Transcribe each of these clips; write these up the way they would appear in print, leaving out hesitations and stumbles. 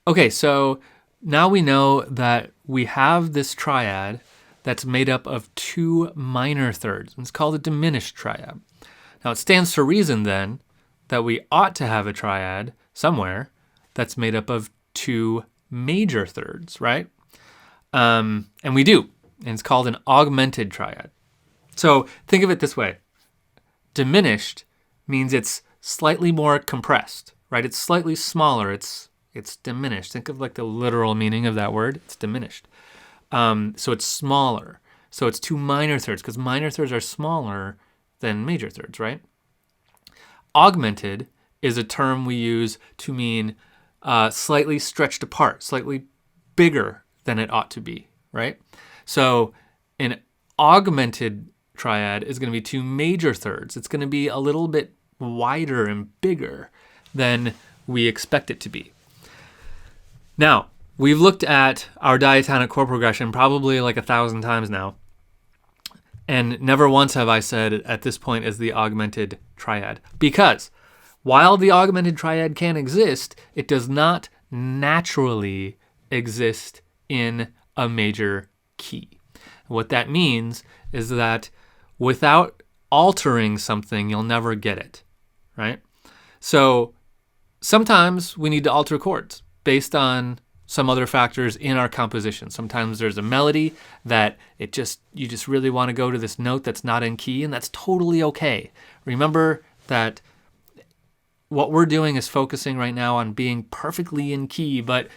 Okay, so now we know that we have this triad that's made up of two minor thirds. It's called a diminished triad. Now it stands to reason then that we ought to have a triad somewhere that's made up of two major thirds, right? And we do, and it's called an augmented triad. So think of it this way. Diminished means it's slightly more compressed, right? It's slightly smaller. It's diminished. Think of like the literal meaning of that word. It's diminished. So it's smaller. So it's two minor thirds because minor thirds are smaller than major thirds, right? Augmented is a term we use to mean slightly stretched apart, slightly bigger than it ought to be, right? So an augmented triad is going to be two major thirds. It's going to be a little bit wider and bigger than we expect it to be. Now, we've looked at our diatonic chord progression probably like 1,000 times now, and never once have I said at this point is the augmented triad, because while the augmented triad can exist, it does not naturally exist in a major key. What that means is that without altering something, you'll never get it, right? So sometimes we need to alter chords based on some other factors in our composition. Sometimes there's a melody that you just really want to go to this note that's not in key, and that's totally okay. Remember that what we're doing is focusing right now on being perfectly in key, but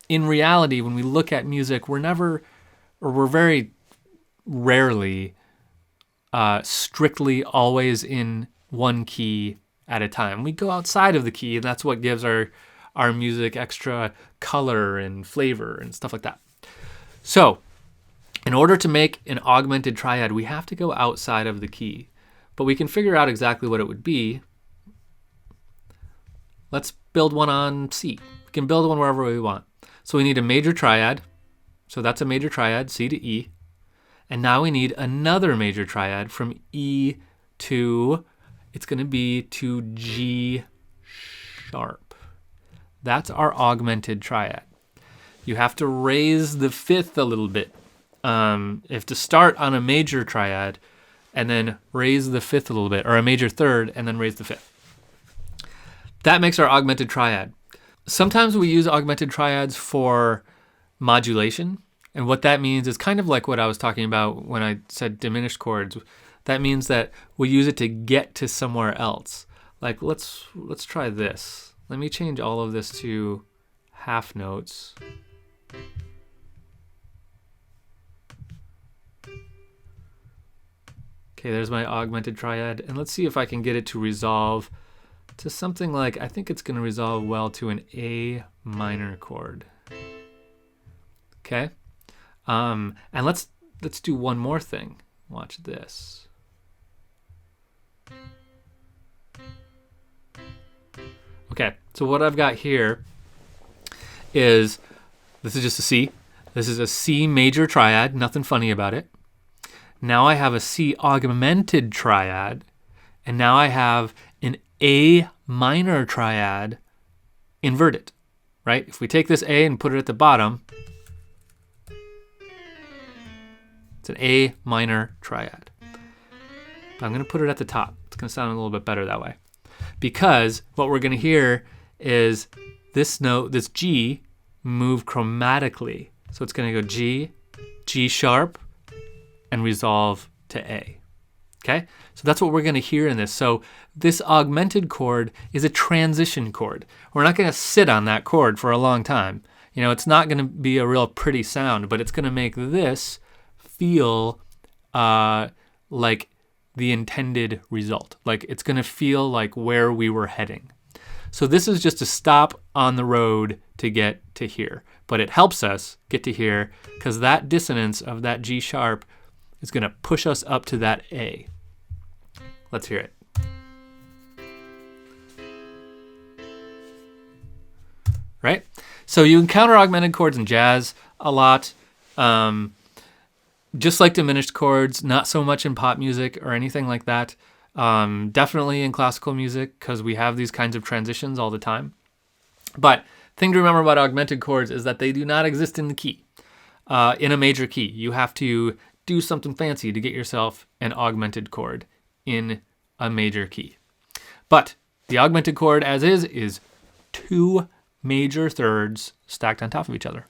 in reality, when we look at music, we're very rarely strictly always in one key at a time. We go outside of the key, and that's what gives our music extra color and flavor and stuff like that. So in order to make an augmented triad, we have to go outside of the key, but we can figure out exactly what it would be. Let's build one on C. We can build one wherever we want. So we need a major triad. So that's a major triad, C to E. And now we need another major triad from E to, it's going to be to G sharp. That's our augmented triad. You have to raise the fifth a little bit. You have to start on a major triad and then raise the fifth a little bit, or a major third and then raise the fifth. That makes our augmented triad. Sometimes we use augmented triads for modulation. And what that means is kind of like what I was talking about when I said diminished chords. That means that we use it to get to somewhere else. Like let's try this. Let me change all of this to half notes. Okay, there's my augmented triad. And let's see if I can get it to resolve to something like, I think it's going to resolve well to an A minor chord. Okay. And let's do one more thing. Watch this. Okay, so what I've got here is, this is just a C. This is a C major triad, nothing funny about it. Now I have a C augmented triad, and now I have an A minor triad inverted, right? If we take this A and put it at the bottom, it's an A minor triad. But I'm going to put it at the top. It's going to sound a little bit better that way. Because what we're going to hear is this note, this G, move chromatically. So it's going to go G, G sharp, and resolve to A. Okay? So that's what we're going to hear in this. So this augmented chord is a transition chord. We're not going to sit on that chord for a long time. You know, it's not going to be a real pretty sound, but it's going to make this feel like the intended result. Like it's going to feel like where we were heading. So this is just a stop on the road to get to here. But it helps us get to here because that dissonance of that G sharp is going to push us up to that A. Let's hear it. Right? So you encounter augmented chords in jazz a lot. Just like diminished chords, not so much in pop music or anything like that. Definitely in classical music because we have these kinds of transitions all the time. But Thing to remember about augmented chords is that they do not exist in the key, in a major key. You have to do something fancy to get yourself an augmented chord in a major key. But the augmented chord as is 2 major thirds stacked on top of each other.